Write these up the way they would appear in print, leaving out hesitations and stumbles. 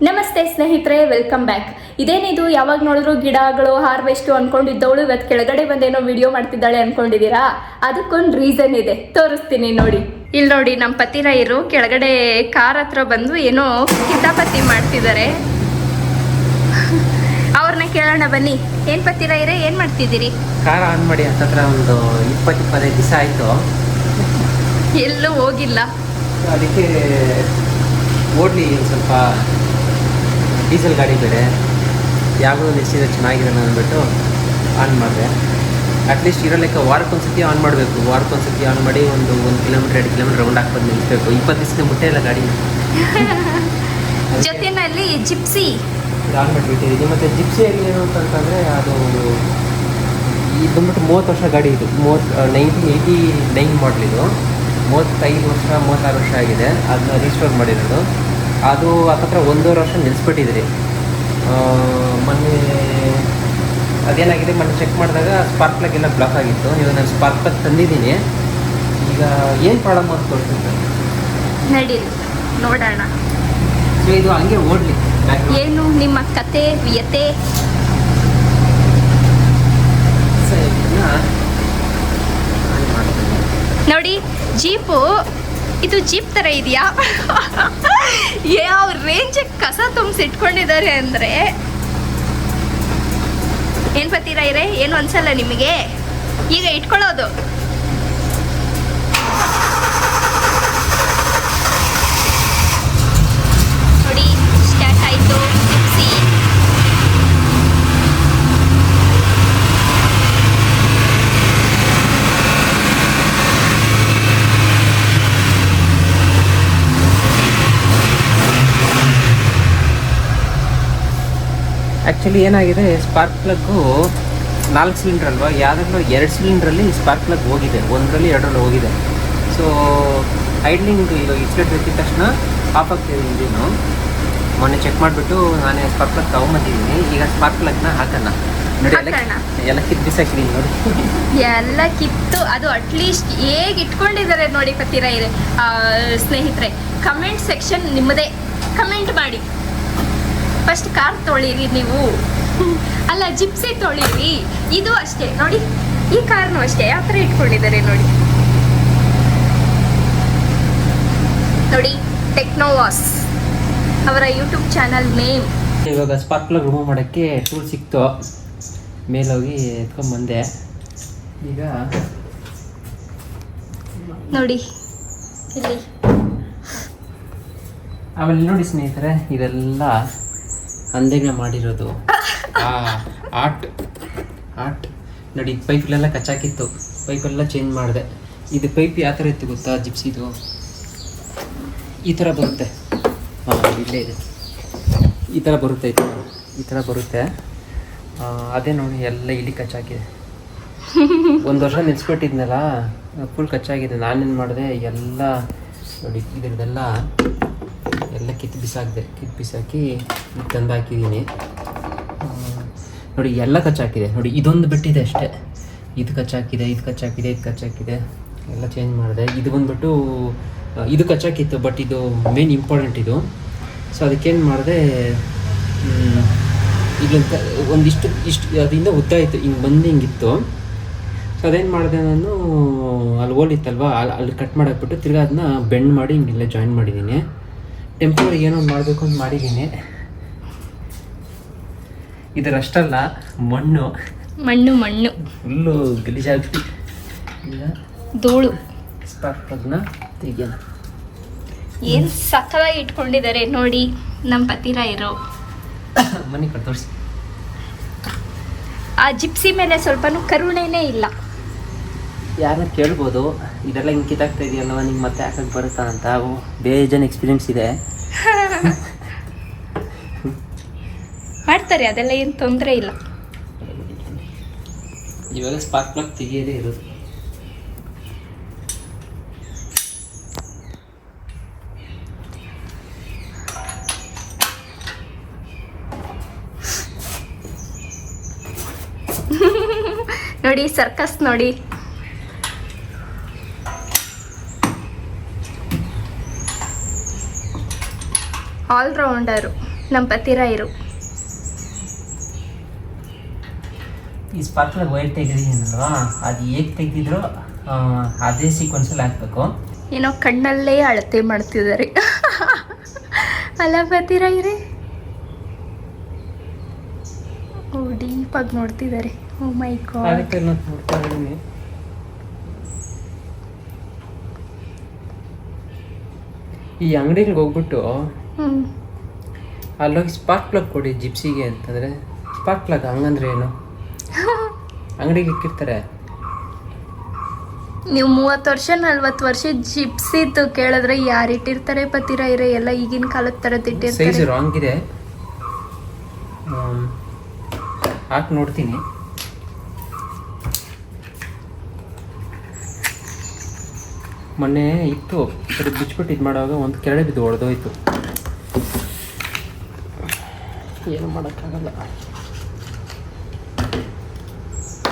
ನಮಸ್ತೆ ಸ್ನೇಹಿತರೆ, welcome back. ಇದೇನಿದು ಯಾವಾಗ ನೋಡಿದ್ರು ಗಿಡಗಳು ಹಾರ್ವೆಸ್ಟ್ ಅನ್ಕೊಂಡಿದ್ದವಳು ಇವತ್ತು ಕೆಳಗಡೆ ಬಂದೇನೋ ವಿಡಿಯೋ ಮಾಡ್ತಿದ್ದಾಳೆ ಅನ್ಕೊಂಡಿದ್ದೀರಾ? ಅದಕ್ಕೊಂದು ರೀಸನ್ ಇದೆ, ತೋರಿಸ್ತೀನಿ ನೋಡಿ. ಇಲ್ಲಿ ನೋಡಿ, ನಮ್ಮ ಪತಿರಾಯರು ಕೆಳಗಡೆ ಕಾರ್ ಹತ್ರ ಬಂದು ಏನೋ ಕಿತಾಪತಿ ಮಾಡ್ತಿದ್ದಾರೆ. ಅವ್ರನ್ನ ಕೇಳೋಣ ಬನ್ನಿ. ಏನ್ ಪತಿರಾಯರೇ, ಏನ್ ಮಾಡ್ತಿದ್ದೀರಿ? ಕಾರ್ ಆನ್ ಮಾಡಿ ಹತ್ತತ್ರ ಒಂದು 20-25 ದಿವಸ ಆಯಿತು, ಎಲ್ಲೂ ಹೋಗಿಲ್ಲ. ಅದಕ್ಕೆ ಓಡಲಿ ಸ್ವಲ್ಪ ಡೀಸೆಲ್ ಗಾಡಿ ಬೇರೆ ಯಾವಾಗಲೂ ನಿಲ್ಸಿದ್ರೆ ಚೆನ್ನಾಗಿರೋಣ ಅಂದ್ಬಿಟ್ಟು ಆನ್ ಮಾಡಿದೆ. ಅಟ್ಲೀಸ್ಟ್ ಇರೋ ಲೆಕ್ಕ ವಾರಕ್ಕೊಂದ್ಸತಿ ಆನ್ ಮಾಡಬೇಕು. ವಾರಕ್ಕೊಂದ್ಸತಿ ಆನ್ ಮಾಡಿ ಒಂದು 1 ಕಿಲೋಮೀಟರ್ 2 ಕಿಲೋಮೀಟರ್ ರೌಂಡ್ ಹಾಕ್ಬೋದು ನಿಲ್ಲಿಸ್ಬೇಕು. 20 ದಿವಸಕ್ಕೆ ಮುಟ್ಟೆ ಇಲ್ಲ ಗಾಡಿ. ಜೊತೆನಲ್ಲಿ ಜಿಪ್ಸಿ ಆನ್ ಮಾಡಿಬಿಟ್ಟಿದ್ದೀನಿ. ಮತ್ತು ಜಿಪ್ಸಿಯಲ್ಲಿ ಏನು ಅಂತಂತಂದರೆ ಅದು ಇದು ಬಂದ್ಬಿಟ್ಟು 30 ವರ್ಷ ಗಾಡಿ. ಇದು 1989 ಮಾಡಲಿದು. 35 ವರ್ಷ 36 ವರ್ಷ ಆಗಿದೆ. ಅದನ್ನ ರೀಸ್ಟೋರ್ ಮಾಡಿರೋದು. ಅದು ಹತ್ತತ್ರ 1.5 ವರ್ಷ ನಿಲ್ಲಿಸ್ಬಿಟ್ಟಿದ್ರಿ. ಮೊನ್ನೆ ಅದೇನಾಗಿದೆ, ಮೊನ್ನೆ ಚೆಕ್ ಮಾಡಿದಾಗ ಸ್ಪಾರ್ಕ್ ಪ್ಲಗ್ ಎಲ್ಲ ಬ್ಲಾಕ್ ಆಗಿತ್ತು. ನೀವು ನಾನು ಸ್ಪಾರ್ಕ್ ಪ್ಲಗ್ ತಂದಿದ್ದೀನಿ. ಈಗ ಏನು ಪ್ರಾಬ್ಲಮ್ ಅಂತ ತೋರಿಸ್ತೀನಿ, ನಡೀರಿ ನೋಡೋಣ. ಸೊ ಇದು ಹಂಗೆ ಓಡಲಿ. ಏನು ನಿಮ್ಮ ಕತೆ ವ್ಯತೆ? ನೋಡಿ, ಜೀಪು ಇದು ಜೀಪ್ ತರ ಇದೆಯಾ? ಯಾವ ರೇಂಜ್ ಕಸ ತುಂಬಿಸಿಟ್ಕೊಂಡಿದ್ದಾರೆ ಅಂದ್ರೆ, ಏನ್ ಪತಿರಾಯರೇ, ಏನು ಅನ್ಸಲ್ಲ ನಿಮಗೆ? ಈಗ ಇಟ್ಕೊಳ್ಳೋದು ನೋಡಿ, ಸ್ಟಾರ್ಟ್ ಆಯ್ತು ಜಿಪ್ಸಿ. ಆ್ಯಕ್ಚುಲಿ ಏನಾಗಿದೆ, ಸ್ಪಾರ್ಕ್ ಪ್ಲಗ್ಗು 4 ಸಿಲಿಂಡ್ರ್ ಅಲ್ವಾ, ಯಾವುದಾದ್ರೂ 2 ಸಿಲಿಂಡ್ರಲ್ಲಿ ಸ್ಪಾರ್ಕ್ ಪ್ಲಗ್ ಹೋಗಿದೆ, 1ರಲ್ಲಿ 2ರಲ್ಲಿ ಹೋಗಿದೆ. ಸೊ ಐಡ್ಲಿಂಗ್ ಇವಾಗ ಇನ್ಸ್ಟೇಟ್ ಬೇಕಿದ ತಕ್ಷಣ ಆಫ್ ಆಗ್ತಿದೆ ಇಂಜಿನು. ಮೊನ್ನೆ ಚೆಕ್ ಮಾಡಿಬಿಟ್ಟು ನಾನೇ ಸ್ಪಾರ್ಕ್ ಪ್ಲಗ್ ತೊಗೊಂಬಂದಿದ್ದೀನಿ. ಈಗ ಸ್ಪಾರ್ಕ್ ಪ್ಲಗ್ನ ಹಾಕೋಣ ನೋಡಿ. ಎಲ್ಲ ಕಿತ್ತು ಬಿಸಾಕಿದ್ದೀನಿ ನೋಡಿ, ಎಲ್ಲ ಕಿತ್ತು. ಅದು ಅಟ್ಲೀಸ್ಟ್ ಹೇಗೆ ಇಟ್ಕೊಂಡಿದ್ದಾರೆ ನೋಡಿ ಪತಿರಾಯರೇ. ಸ್ನೇಹಿತರೆ, ಕಮೆಂಟ್ ಸೆಕ್ಷನ್ ನಿಮ್ಮದೇ, ಕಮೆಂಟ್ ಮಾಡಿ. ಫಸ್ಟ್ ಕಾರ್ ತೊಳಿರಿ ನೀವು, ಅಲ್ಲ ಜಿಪ್ಸಿ ತೊಳಿರಿ. ಇದು ಅಷ್ಟೇ ನೋಡಿ, ಈ ಕಾರ್ನು ಅಷ್ಟೇ ಯಾವ ಥರ ಇಟ್ಕೊಂಡಿದ್ದಾರೆ ನೋಡಿ. ನೋಡಿ, ಟೆಕ್ನೋವಾಸ್ ಅವರ ಯೂಟ್ಯೂಬ್ ಚಾನಲ್ ನೇಮ್. ಇವಾಗ ಸ್ಪಾರ್ಕ್ ಪ್ಲಗ್ ರಿಮೂವ್ ಮಾಡೋಕ್ಕೆ ಟೂಲ್ ಸಿಕ್ತು, ಮೇಲೋಗಿ ಎತ್ಕೊಂಡ್ಬಂದೆ. ಈಗ ನೋಡಿ ಇಲ್ಲಿ. ಆಮೇಲೆ ನೋಡಿ ಸ್ನೇಹಿತರೆ, ಇದೆಲ್ಲ ಅಂದೆಗೆ ಮಾಡಿರೋದು ಆರ್ಟ್ ನೋಡಿ. ಪೈಪ್ಲೆಲ್ಲ ಕಚ್ಚಾಕಿತ್ತು, ಪೈಪೆಲ್ಲ ಚೇಂಜ್ ಮಾಡಿದೆ. ಇದು ಪೈಪ್ ಯಾವ ಥರ ಇತ್ತು ಗೊತ್ತಾ? ಜಿಪ್ಸಿದು ಈ ಥರ ಬರುತ್ತೆ. ಇಲ್ಲೇ ಇದೆ, ಈ ಥರ ಬರುತ್ತೆ, ಈ ಥರ ಬರುತ್ತೆ. ಅದೇ ನೋಡಿ, ಎಲ್ಲ ಇಲ್ಲಿ ಕಚ್ಚಾಕಿದೆ. 1 ವರ್ಷ ನಿಲ್ಸ್ಬಿಟ್ಟಿದ್ನಲ್ಲ, ಫುಲ್ ಕಚ್ಚಾಗಿದೆ. ನಾನೇನು ಮಾಡಿದೆ, ಎಲ್ಲ ನೋಡಿ ಇದರದೆಲ್ಲ ಎಲ್ಲ ಕಿತ್ತು ಬಿಸಾಕಿ ತಂದು ಹಾಕಿದ್ದೀನಿ ನೋಡಿ. ಎಲ್ಲ ಕಚ್ಚಾಕಿದೆ ನೋಡಿ, ಇದೊಂದು ಬಿಟ್ಟಿದೆ ಅಷ್ಟೇ. ಇದು ಕಚ್ಚಾಕಿದೆ ಎಲ್ಲ ಚೇಂಜ್ ಮಾಡಿದೆ. ಇದು ಬಂದುಬಿಟ್ಟು ಇದು ಕಚ್ಚಾಕಿತ್ತು, ಬಟ್ ಇದು ಮೇನ್ ಇಂಪಾರ್ಟೆಂಟ್ ಇದು. ಸೊ ಅದಕ್ಕೇನು ಮಾಡಿದೆ, ಇಲ್ಲಂತ ಒಂದಿಷ್ಟು ಅದರಿಂದ ಉದ್ದ ಇತ್ತು, ಹಿಂಗೆ ಬಂದು ಹಿಂಗಿತ್ತು. ಸೊ ಅದೇನು ಮಾಡಿದೆ, ನಾನು ಅಲ್ಲಿ ಹೋಲಿತ್ತಲ್ವ, ಅಲ್ಲಿ ಕಟ್ ಮಾಡಾಕ್ಬಿಟ್ಟು ತಿರ್ಗಿ ಅದನ್ನ ಬೆಂಡ್ ಮಾಡಿ ಹಿಂಗೆಲ್ಲ ಜಾಯಿನ್ ಮಾಡಿದ್ದೀನಿ. ಟೆಂಪ್ರರಿ ಏನೋ ಮಾಡಬೇಕು ಅಂತ ಮಾಡಿದ್ದೀನಿ. ಇದರಷ್ಟಲ್ಲ, ಮಣ್ಣು ಫುಲ್ಲು ಗಲೀಜಾಗ್ಬಿಟ್ಟು ಈಗ ಧೂಳು. ಸ್ಪಾರ್ಕ್ ಪ್ಲಗ್ನ ತೆಗಿಯೋಣ. ಏನು ಸಕ್ಕದಾಗಿ ಇಟ್ಕೊಂಡಿದ್ದಾರೆ ನೋಡಿ ನಮ್ಮ ಪತಿರಾಯರು. ಮನೆ ಕಡೆ ತೋರಿಸಿ. ಆ ಜಿಪ್ಸಿ ಮೇಲೆ ಸ್ವಲ್ಪನೂ ಕರುಣೆನೇ ಇಲ್ಲ. ಯಾರನ್ನ ಕೇಳ್ಬೋದು, ಇದೆಲ್ಲ ಹಿಂಗೆ ಕಿತ್ತಾಗ್ತಾ ಇದೆಯಲ್ಲವ, ನಿಂಗೆ ಮತ್ತೆ ಹಾಕಕ್ಕೆ ಬರುತ್ತಾ ಅಂತ. ಬೇಜಾನ್ ಎಕ್ಸ್ಪೀರಿಯನ್ಸ್ ಇದೆ, ಮಾಡ್ತಾರೆ, ಅದೆಲ್ಲ ಏನು ತೊಂದರೆ ಇಲ್ಲ. ಇವಾಗ ಸ್ಪಾರ್ಕ್ ಪ್ಲಗ್ ತೆಗಿಯೋದೇ ಇರೋದು. ನೋಡಿ ಸರ್ಕಸ್ ನೋಡಿ. ಆಲ್ರೌಂಡರು. ನಮ್ಮ ಪತಿರಾಯರು. ಈ ಸ್ಪಾರ್ಕ್ಲರ್ ವೈರ್ ತೆಗೆದಿದ್ದೀನಲ್ವಾ, ಅದು ಹೇಗೆ ತೆಗೆದಿದ್ರು ಅದೇ ಸೀಕ್ವೆನ್ಸಲ್ಲಿ ಹಾಕಬೇಕು. ಏನೋ ಕಣ್ಣಲ್ಲೇ ಅಳತೆ ಮಾಡ್ತಿದ್ದಾರೆ ಅಲ್ಲ ಪತಿರಾಯರೇ? ಓ ಡೀಪಾಗಿ ನೋಡ್ತಿದ್ದಾರೆ. ಓ ಮೈ ಗಾಡ್. ಅದಕ್ಕೆ ನೋಡ್ತಾ ಇದ್ದೀನಿ. ಈ ಅಂಗಡಿಗೆ ಹೋಗ್ಬಿಟ್ಟು ಅಲ್ಲೋಗಿ ಸ್ಪಾರ್ಕ್ ಪ್ಲಗ್ ಕೊಡಿ ಜಿಪ್ಸಿಗೆ ಅಂತಂದರೆ, ಸ್ಪಾರ್ಕ್ ಪ್ಲಗ್ ಹಂಗಂದ್ರೆ ಏನು? ಅಂಗಡಿಗೆ ಇಕ್ಕಿರ್ತಾರೆ. ನೀವು 30 ವರ್ಷ 40 ವರ್ಷ ಜಿಪ್ಸಿದ್ದು ಕೇಳಿದ್ರೆ ಯಾರು ಇಟ್ಟಿರ್ತಾರೆ ಪತಿರಾಯರೇ? ಎಲ್ಲ ಈಗಿನ ಕಾಲದ ಥರದ್ದು ಸೈಜ್ ಇಟ್ಟಿರ್ತಾರೆ. ರಾಂಗ್ ಇದೆ. ಹಾಕಿ ನೋಡ್ತೀನಿ. ಮೊನ್ನೆ ಇತ್ತು, ಸರಿ ಬಿಚ್ಬಿಟ್ಟು ಇದು ಮಾಡುವಾಗ ಒಂದು ಕೆರಳೆ ಬಿದ್ದು ಹೊಡೆದೋಯ್ತು. ಏನು ಮಾಡೋಕ್ಕಾಗಲ್ಲ.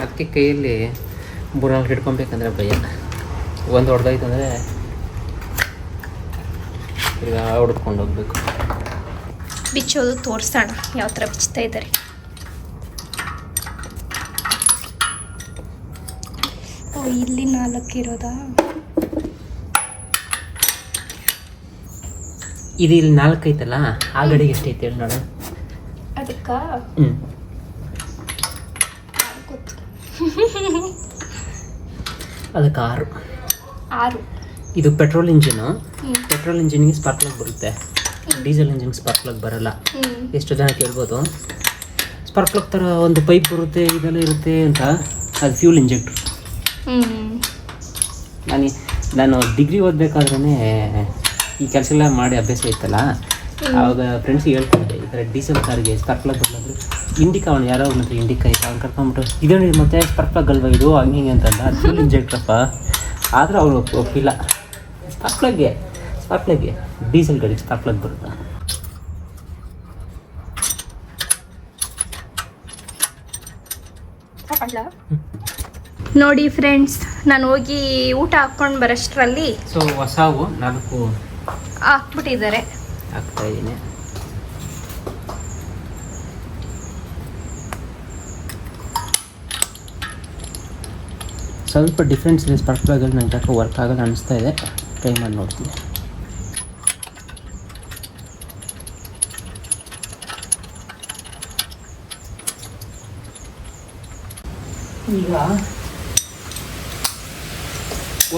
ಅದಕ್ಕೆ ಕೈಯಲ್ಲಿ ಬುರಾಲ್ ಹಿಡ್ಕೊಬೇಕಂದ್ರೆ ಭಯ. ಒಂದು ಹೊಡೆದೋಯ್ತು ಅಂದರೆ ಈಗ ಹೊಡೆದ್ಕೊಂಡು ಹೋಗ್ಬೇಕು. ಬಿಚ್ಚೋದು ತೋರಿಸೋಣ ಯಾವ ಥರ ಬಿಚ್ತಾ ಇದ್ದಾರೆ. ಓ ಇಲ್ಲಿ 4 ಇರೋದಾ? ಇದು ಇಲ್ಲಿ 4 ಐತಲ್ಲ, ಆ ಗಡಿಗೆ ಎಷ್ಟೈತೆ ಹೇಳಿ ನೋಡ. ಅದಕ್ಕೆ ಅದಕ್ಕೆ 6. ಇದು ಪೆಟ್ರೋಲ್ ಇಂಜಿನು. ಪೆಟ್ರೋಲ್ ಇಂಜಿನ್ಗೆ ಸ್ಪಾರ್ಕ್ ಪ್ಲಗ್ ಬರುತ್ತೆ, ಡೀಸೆಲ್ ಇಂಜಿನ್ಗೆ ಸ್ಪಾರ್ಕ್ ಪ್ಲಗ್ ಬರಲ್ಲ. ಎಷ್ಟು ಜನ ಕೇಳ್ಬೋದು, ಸ್ಪಾರ್ಕ್ ಪ್ಲಗ್ ಥರ ಒಂದು ಪೈಪ್ ಬರುತ್ತೆ, ಇದೆಲ್ಲ ಇರುತ್ತೆ ಅಂತ. ಅದು ಫ್ಯೂಲ್ ಇಂಜೆಕ್ಟ್ರ್. ನಾನು ಡಿಗ್ರಿ ಓದಬೇಕಾದ್ರೇ ಈ ಕೆಲಸ ಎಲ್ಲ ಮಾಡಿ ಅಭ್ಯಾಸ ಇತ್ತಲ್ಲ, ಆವಾಗ ಫ್ರೆಂಡ್ಸಿಗೆ ಹೇಳ್ತಿದ್ದೆ ಈ ಥರ ಡೀಸೆಲ್ ಕಾರಿಗೆ ಸ್ಪಾರ್ಕ್ ಪ್ಲಗ್ ಬರಲಾದ್ರು ಇಂಡಿಕಾ, ಅವ್ನು ಯಾರೋ ಅವ್ನಂತ ಇಂಡಿಕಾ ಇತ್ತು, ಅವ್ನು ಕರ್ಕೊಂಬಿಟ್ಟು ಇದೇನು ಮತ್ತೆ ಸ್ಪಾರ್ಕ್ ಪ್ಲಗ್ ಅಲ್ವಾ ಇದು ಹಂಗೆ ಹಿಂಗೆ ಅಂತಂದ. ಅದು ಫ್ಯೂಲ್ ಇಂಜೆಕ್ಟ್ರಪ್ಪ. ಆದರೆ ಅವ್ರು ಒಪ್ಪಿಲ್ಲ. ಸ್ಪಾರ್ಕ್ ಪ್ಲಗ್ಗೆ ಡೀಸೆಲ್ ಗಾಡಿಗೆ ಸ್ಪಾರ್ಕ್ ಪ್ಲಗ್ ಬರುತ್ತಾ? ನೋಡಿ ಫ್ರೆಂಡ್ಸ್, ನಾನು ಹೋಗಿ ಊಟ ಹಾಕ್ಕೊಂಡು ಬರೋಷ್ಟರಲ್ಲಿ ಸೊ ಹೊಸವು 4 ಹಾಕ್ಬಿಟ್ಟಿದ್ದಾರೆ. ಹಾಕ್ತಾ ಇದ್ದೀನಿ. ಸ್ವಲ್ಪ ಡಿಫ್ರೆನ್ಸ್ ಇದೆ ಸ್ಪಾರ್ಕ್ ಪ್ಲಗಲ್ಲಿ. ನಂಗೆ ಯಾಕೆ ವರ್ಕ್ ಆಗೋದು ಅನಿಸ್ತಾ ಇದೆ. ಟ್ರೈ ಮಾಡಿ ನೋಡ್ತೀನಿ. ಈಗ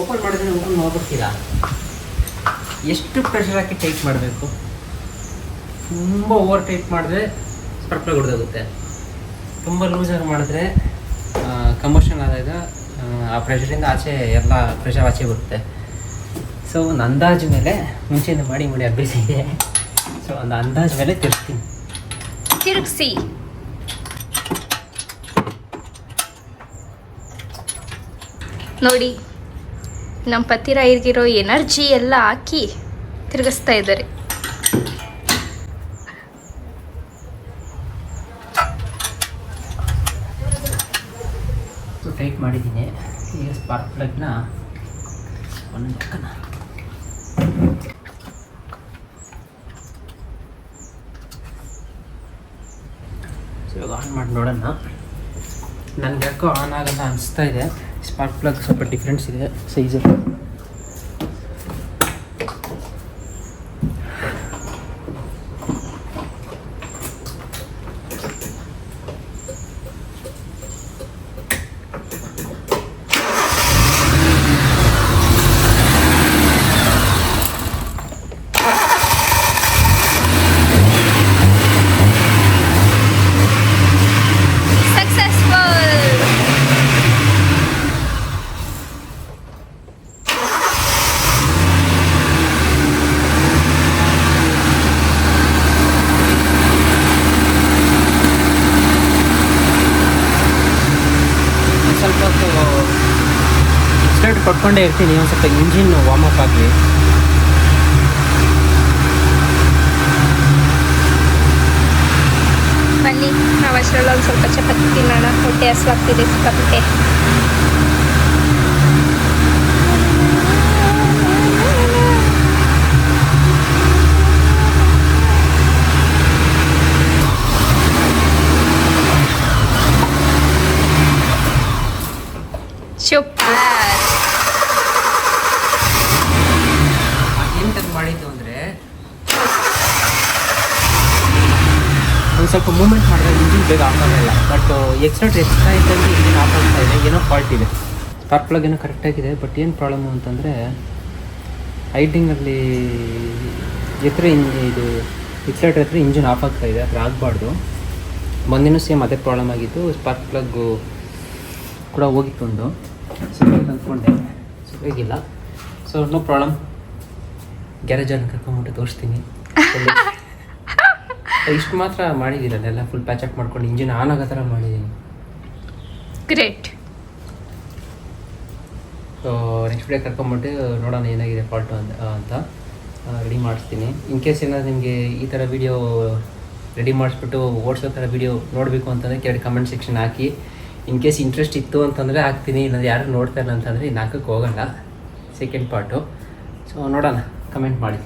ಓಪನ್ ಮಾಡಿದ್ರೆ ಓಪನ್ ಮಾಡ್ಬಿಡ್ತೀರಾ? ಎಷ್ಟು ಪ್ರೆಷರ್ ಹಾಕಿ ಟೈಟ್ ಮಾಡಬೇಕು? ತುಂಬ ಓವರ್ ಟೈಟ್ ಮಾಡಿದ್ರೆ ಸ್ಪಾರ್ಕ್ ಪ್ಲಗ್ ಹೊಡೆದೋಗುತ್ತೆ. ತುಂಬ ಲೂಸಾಗಿ ಮಾಡಿದ್ರೆ ಕಂಬಷನ್ ಆದಾಗ ಆ ಪ್ರೆಷರಿಂದ ಆಚೆ ಎಲ್ಲ ಪ್ರೆಷರ್ ಆಚೆ ಬರುತ್ತೆ. ಸೊ ಒಂದು ಅಂದಾಜು ಮೇಲೆ ಮುಂಚೆಯಿಂದ ಮಾಡಿ ಅಭ್ಯಾಸ ಇದೆ. ಸೊ ಒಂದು ಅಂದಾಜು ಮೇಲೆ ತಿರುಗಿಸಿ ನೋಡಿ, ನಮ್ಮ ಪತಿರಾಯರಿಗಿರೋ ಎನರ್ಜಿ ಎಲ್ಲ ಹಾಕಿ ತಿರುಗಿಸ್ತಾ ಇದ್ದಾರೆ. ಟೈಟ್ ಮಾಡಿದ್ದೀನಿ. ಈಗ ಸ್ಪಾರ್ಕ್ ಪ್ಲಗ್ನ ಒಂದು ಲೆಕ್ಕನ ಇವಾಗ ಆನ್ ಮಾಡಿ ನೋಡೋಣ. ನನಗೆ ಯಾಕೋ ಆನ್ ಆಗಲ್ಲ ಅನಿಸ್ತಾ ಇದೆ. ಸ್ಪಾರ್ಕ್ ಪ್ಲಗ್ ಸ್ವಲ್ಪ ಡಿಫ್ರೆನ್ಸ್ ಇದೆ ಸೈಜಲ್ಲಿ. ಕೊಟ್ಕೊಂಡೇ ಇರ್ತೀನಿ. ಒಂದು ಸ್ವಲ್ಪ ಇಂಜಿನ್ ವಾರ್ಮ್ ಅಪ್ ಆಗಲಿ. ಬನ್ನಿ, ನಾವು ಅಷ್ಟರಲ್ಲಿ ಒಂದು ಸ್ವಲ್ಪ ಚಪಾತಿ ತಿನ್ನೋಣ. ಹೊಟ್ಟೆ ಹಸುವಾಗ್ತಿದೆ ಸಿಕ್ಕಾಪಟ್ಟೆ. ಒಂದು ಸ್ವಲ್ಪ ಮೂವ್ಮೆಂಟ್ ಮಾಡಿದ್ರೆ ಇಂಜಿನ್ ಬೇಗ ಆಫ್ ಆಗಲ್ಲ. ಬಟ್ ಎಕ್ಸ್ಟ್ರಾ ಇದ್ದಂಗೆ ಇಂಜಿನ್ ಆಫ್ ಆಗ್ತಾ ಇದೆ, ಏನೋ ಫಾಲ್ಟ್ ಇದೆ. ಸ್ಪಾರ್ಕ್ ಪ್ಲಗ್ ಏನೋ ಕರೆಕ್ಟಾಗಿದೆ. ಬಟ್ ಏನು ಪ್ರಾಬ್ಲಮ್ಮು ಅಂತಂದರೆ ಐಡಿಂಗಲ್ಲಿ ಎತ್ತರ ಇದು ಎಕ್ಸ್ಲೇಟರ್ ಹತ್ರ ಇಂಜಿನ್ ಆಫ್ ಆಗ್ತಾ ಇದೆ, ಅದ್ರ ಆಗಬಾರ್ದು. ಮೊನ್ನೆನೂ ಸೇಮ್ ಅದೇ ಪ್ರಾಬ್ಲಮ್ ಆಗಿತ್ತು. ಸ್ಪಾರ್ಕ್ ಪ್ಲಗ್ಗು ಕೂಡ ಹೋಗಿತ್ತು ಒಂದು ಸರಿಯಾಗಿ ಅಂದ್ಕೊಂಡೆ, ಸರಿಯಾಗಿಲ್ಲ. ಸೊ ನೋ ಪ್ರಾಬ್ಲಮ್, ಗ್ಯಾರೇಜಲ್ಲಿ ಕರ್ಕೊಂಬಿಟ್ಟು ತೋರಿಸ್ತೀನಿ. ಇಷ್ಟು ಮಾತ್ರ ಮಾಡಿದ್ದೀರಲ್ಲ, ಎಲ್ಲ ಫುಲ್ ಪ್ಯಾಚಪ್ ಮಾಡ್ಕೊಂಡು ಇಂಜಿನ್ ಆನ್ ಆಗೋ ಥರ ಮಾಡಿದ್ದೀನಿ. ಗ್ರೇಟ್. ಸೊ ನೆಕ್ಸ್ಟ್ ಡೇ ಕರ್ಕೊಂಬಿಟ್ಟು ನೋಡೋಣ ಏನಾಗಿದೆ ಫಾಲ್ಟು ಅಂತ ರೆಡಿ ಮಾಡಿಸ್ತೀನಿ. ಇನ್ ಕೇಸ್ ಏನಾದ್ರು ನಿಮಗೆ ಈ ಥರ ವೀಡಿಯೋ ರೆಡಿ ಮಾಡಿಸ್ಬಿಟ್ಟು ಓಡಿಸೋ ಥರ ವೀಡಿಯೋ ನೋಡಬೇಕು ಅಂತಂದರೆ ಕೆಳಗೆ comment section hockey. In case interest ಇತ್ತು ಅಂತಂದರೆ ಹಾಕ್ತೀನಿ, ಇಲ್ಲ ಯಾರು ನೋಡ್ತಾ ಇಲ್ಲ ಅಂತಂದರೆ ಇನ್ನು ಹಾಕಕ್ಕೆ ಹೋಗಲ್ಲ ಸೆಕೆಂಡ್ ಪಾರ್ಟು. ಸೊ ನೋಡೋಣ, ಕಮೆಂಟ್ ಮಾಡಿ.